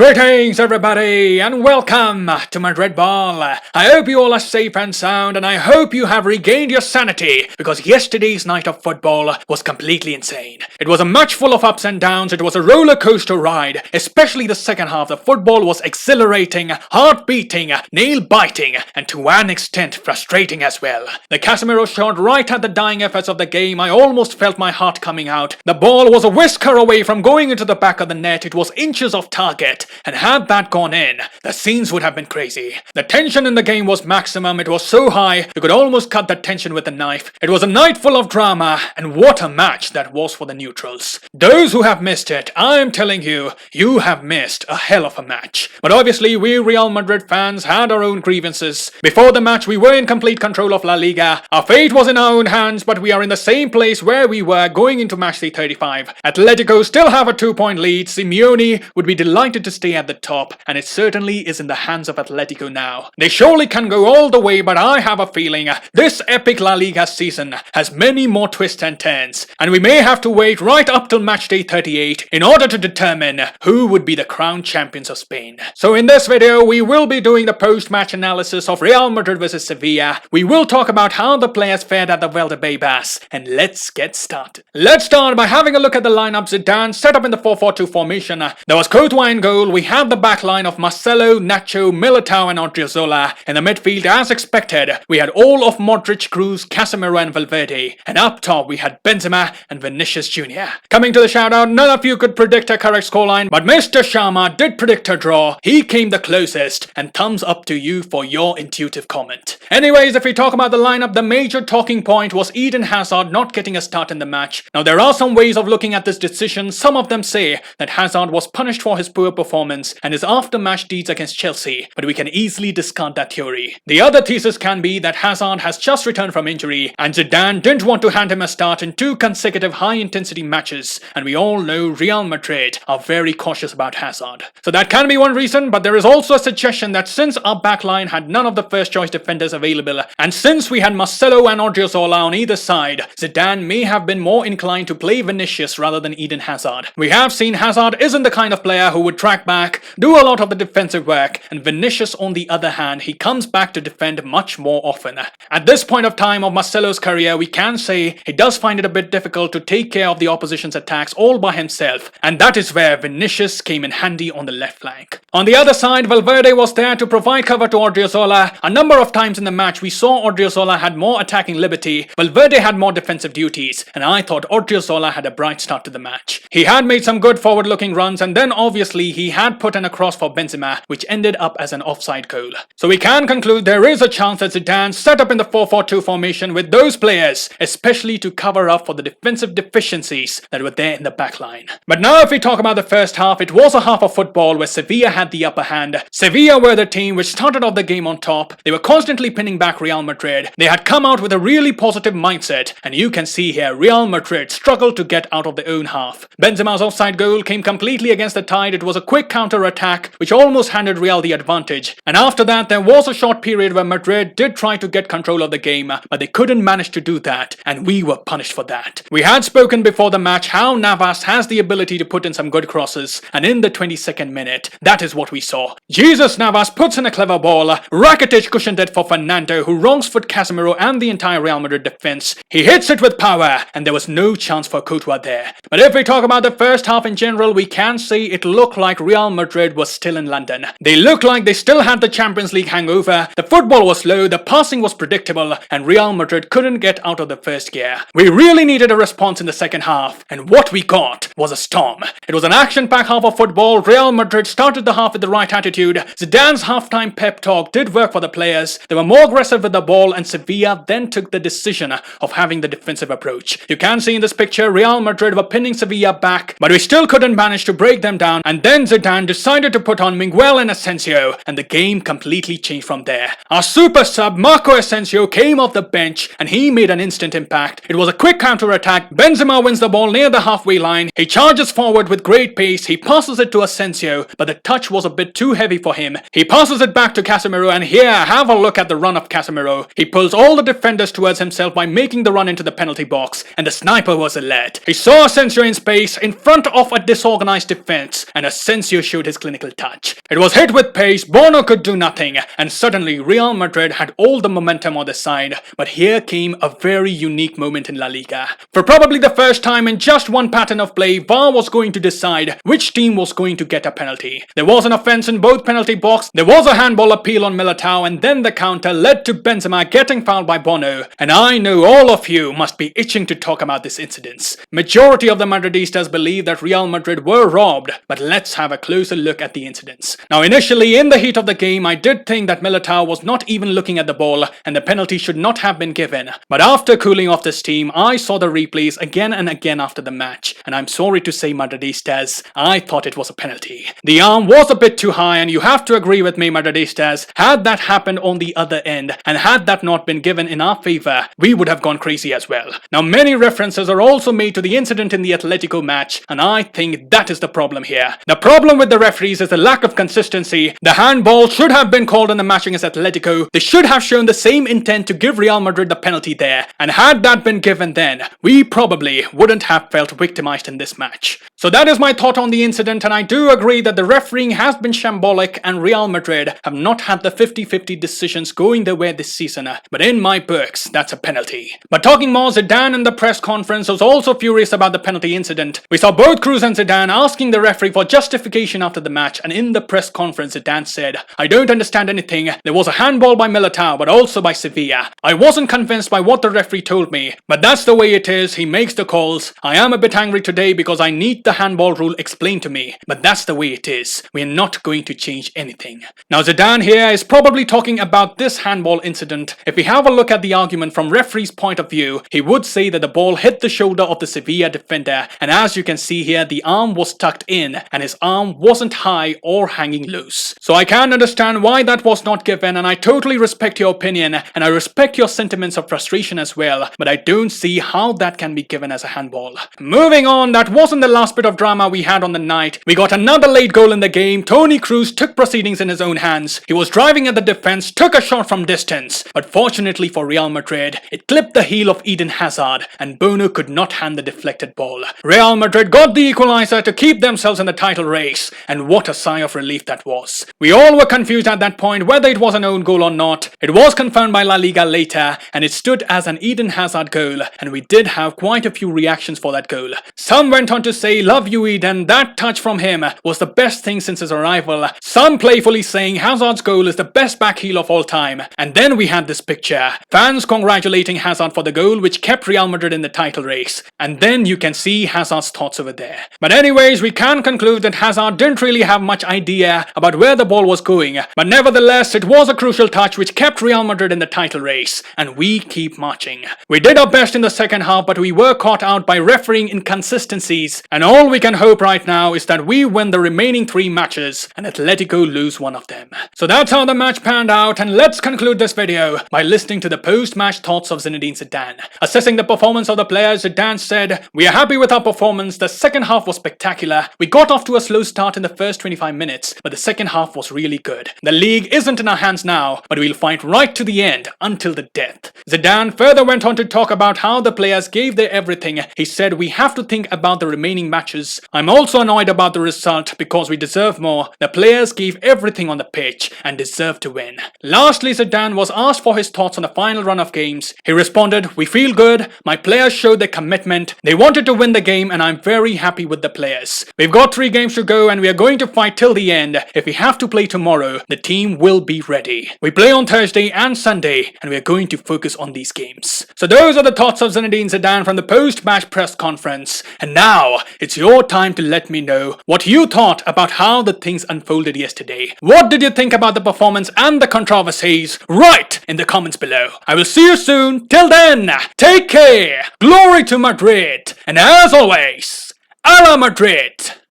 Greetings everybody and welcome to Madrid Ball. I hope you all are safe and sound and I hope you have regained your sanity because yesterday's night of football was completely insane. It was a match full of ups and downs, it was a roller coaster ride, especially the second half. The football was exhilarating, heart beating, nail biting and to an extent frustrating as well. The Casemiro shot right at the dying efforts of the game. I almost felt my heart coming out. The ball was a whisker away from going into the back of the net. It was inches off target. And had that gone in, the scenes would have been crazy. The tension in the game was maximum. It was so high, you could almost cut the tension with a knife. It was a night full of drama, and what a match that was for the neutrals. Those who have missed it, I am telling you, you have missed a hell of a match. But obviously, we Real Madrid fans had our own grievances. Before the match, we were in complete control of La Liga. Our fate was in our own hands, but we are in the same place where we were going into match day 35. Atletico still have a 2-point lead. Simeone would be delighted to stay at the top, and it certainly is in the hands of Atletico now. They surely can go all the way, but I have a feeling this epic La Liga season has many more twists and turns, and we may have to wait right up till match day 38 in order to determine who would be the crowned champions of Spain. So in this video, we will be doing the post-match analysis of Real Madrid vs Sevilla. We will talk about how the players fared at the Valdebebas, and let's get started. Let's start by having a look at the lineup. Zidane set up in the 4-4-2 formation. There was Courtois in goal. We have the back line of Marcelo, Nacho, Militao and Odriozola. In the midfield, as expected, we had all of Modric, Kroos, Casemiro and Valverde. And up top, we had Benzema and Vinicius Jr. Coming to the shoutout, none of you could predict a correct scoreline, but Mr. Sharma did predict a draw. He came the closest, and thumbs up to you for your intuitive comment. Anyways, if we talk about the lineup, the major talking point was Eden Hazard not getting a start in the match. Now, there are some ways of looking at this decision. Some of them say that Hazard was punished for his poor performance and his after-match deeds against Chelsea, but we can easily discount that theory. The other thesis can be that Hazard has just returned from injury and Zidane didn't want to hand him a start in 2 consecutive high-intensity matches, and we all know Real Madrid are very cautious about Hazard. So that can be one reason, but there is also a suggestion that since our backline had none of the first-choice defenders available, and since we had Marcelo and Odriozola on either side, Zidane may have been more inclined to play Vinicius rather than Eden Hazard. We have seen Hazard isn't the kind of player who would track back, do a lot of the defensive work, and Vinicius on the other hand, he comes back to defend much more often. At this point of time of Marcelo's career, we can say he does find it a bit difficult to take care of the opposition's attacks all by himself, and that is where Vinicius came in handy on the left flank. On the other side, Valverde was there to provide cover to Odriozola. A number of times in the match, we saw Odriozola had more attacking liberty, Valverde had more defensive duties, and I thought Odriozola had a bright start to the match. He had made some good forward-looking runs, and then obviously he had put in a cross for Benzema, which ended up as an offside goal. So we can conclude there is a chance that Zidane set up in the 4-4-2 formation with those players, especially to cover up for the defensive deficiencies that were there in the backline. But now if we talk about the first half, it was a half of football where Sevilla had the upper hand. Sevilla were the team which started off the game on top. They were constantly pinning back Real Madrid. They had come out with a really positive mindset, and you can see here Real Madrid struggled to get out of their own half. Benzema's offside goal came completely against the tide. It was a quick counter-attack which almost handed Real the advantage, and after that there was a short period where Madrid did try to get control of the game, but they couldn't manage to do that, and we were punished for that. We had spoken before the match how Navas has the ability to put in some good crosses, and in the 22nd minute, that is what we saw. Jesus Navas puts in a clever ball, Rakitic cushioned it for Fernando, who wrongs foot Casemiro and the entire Real Madrid defense. He hits it with power, and there was no chance for Courtois there. But if we talk about the first half in general, we can say it looked like Real Madrid was still in London. They looked like they still had the Champions League hangover. The football was slow, the passing was predictable, and Real Madrid couldn't get out of the first gear. We really needed a response in the second half, and what we got was a storm. It was an action-packed half of football. Real Madrid started the half with the right attitude. Zidane's halftime pep talk did work for the players. They were more aggressive with the ball, and Sevilla then took the decision of having the defensive approach. You can see in this picture Real Madrid were pinning Sevilla back, but we still couldn't manage to break them down, and then Zidane decided to put on Miguel and Asensio, and the game completely changed from there. Our super sub Marco Asensio came off the bench and he made an instant impact. It was a quick counter-attack. Benzema wins the ball near the halfway line. He charges forward with great pace. He passes it to Asensio, but the touch was a bit too heavy for him. He passes it back to Casemiro, and here, have a look at the run of Casemiro. He pulls all the defenders towards himself by making the run into the penalty box, and the sniper was alert. He saw Asensio in space in front of a disorganized defense, and Asensio showed his clinical touch. It was hit with pace, Bono could do nothing, and suddenly Real Madrid had all the momentum on their side. But here came a very unique moment in La Liga. For probably the first time in just one pattern of play, VAR was going to decide which team was going to get a penalty. There was an offense in both penalty box, there was a handball appeal on Militao, and then the counter led to Benzema getting fouled by Bono. And I know all of you must be itching to talk about this incident. Majority of the Madridistas believe that Real Madrid were robbed, but let's have a closer look at the incidents. Now initially in the heat of the game, I did think that Militao was not even looking at the ball and the penalty should not have been given. But after cooling off the steam, I saw the replays again and again after the match, and I'm sorry to say, Madridistas, I thought it was a penalty. The arm was a bit too high, and you have to agree with me, Madridistas, had that happened on the other end and had that not been given in our favour, we would have gone crazy as well. Now many references are also made to the incident in the Atletico match, and I think that is the problem here. The problem with the referees is the lack of consistency. The handball should have been called in the match against Atletico. They should have shown the same intent to give Real Madrid the penalty there, and had that been given then, we probably wouldn't have felt victimized in this match. So that is my thought on the incident, and I do agree that the refereeing has been shambolic and Real Madrid have not had the 50-50 decisions going their way this season, but in my books, that's a penalty. But talking more, Zidane in the press conference was also furious about the penalty incident. We saw both Kroos and Zidane asking the referee for justification after the match, and in the press conference Zidane said, "I don't understand anything. There was a handball by Militao, but also by Sevilla. I wasn't convinced by what the referee told me, but that's the way it is. He makes the calls. I am a bit angry today because I need the handball rule explained to me, but that's the way it is. We're not going to change anything." Now Zidane here is probably talking about this handball incident. If we have a look at the argument from referee's point of view, he would say that the ball hit the shoulder of the Sevilla defender, and as you can see here, the arm was tucked in and his arm wasn't high or hanging loose. So I can understand why that was not given, and I totally respect your opinion and I respect your sentiments of frustration as well, but I don't see how that can be given as a handball. Moving on, that wasn't the last bit of drama we had on the night. We got another late goal in the game. Toni Kroos took proceedings in his own hands. He was driving at the defense, took a shot from distance, but fortunately for Real Madrid, it clipped the heel of Eden Hazard and Bono could not hand the deflected ball. Real Madrid got the equalizer to keep themselves in the title race, and what a sigh of relief that was. We all were confused at that point whether it was an own goal or not. It was confirmed by La Liga later, and it stood as an Eden Hazard goal, and we did have quite a few reactions for that goal. Some went on to say, "Love you Eden, that touch from him was the best thing since his arrival." Some playfully saying Hazard's goal is the best back heel of all time. And then we had this picture. Fans congratulating Hazard for the goal which kept Real Madrid in the title race. And then you can see Hazard's thoughts over there. But anyways, we can conclude that Hazard didn't really have much idea about where the ball was going. But nevertheless, it was a crucial touch which kept Real Madrid in the title race. And we keep marching. We did our best in the second half, but we were caught out by refereeing inconsistencies. And all we can hope right now is that we win the remaining 3 matches and Atletico lose one of them. So that's how the match panned out, and let's conclude this video by listening to the post-match thoughts of Zinedine Zidane. Assessing the performance of the players, Zidane said, "We are happy with our performance. The second half was spectacular. We got off to a slow start in the first 25 minutes, but the second half was really good. The league isn't in our hands now, but we'll fight right to the end until the death." Zidane further went on to talk about how the players gave their everything. He said, "We have to think about the remaining matches. I'm also annoyed about the result because we deserve more. The players gave everything on the pitch and deserve to win." Lastly, Zidane was asked for his thoughts on the final run of games. He responded, "We feel good. My players showed their commitment. They wanted to win the game and I'm very happy with the players. We've got 3 games to go and we are going to fight till the end. If we have to play tomorrow, the team will be ready. We play on Thursday and Sunday and we are going to focus on these games." So those are the thoughts of Zinedine Zidane from the post-match press conference. And now, it's your time to let me know what you thought about how the things unfolded yesterday. What did you think about the performance and the controversies? Write in the comments below. I will see you soon. Till then, take care. Glory to Madrid. And as always, a la Madrid.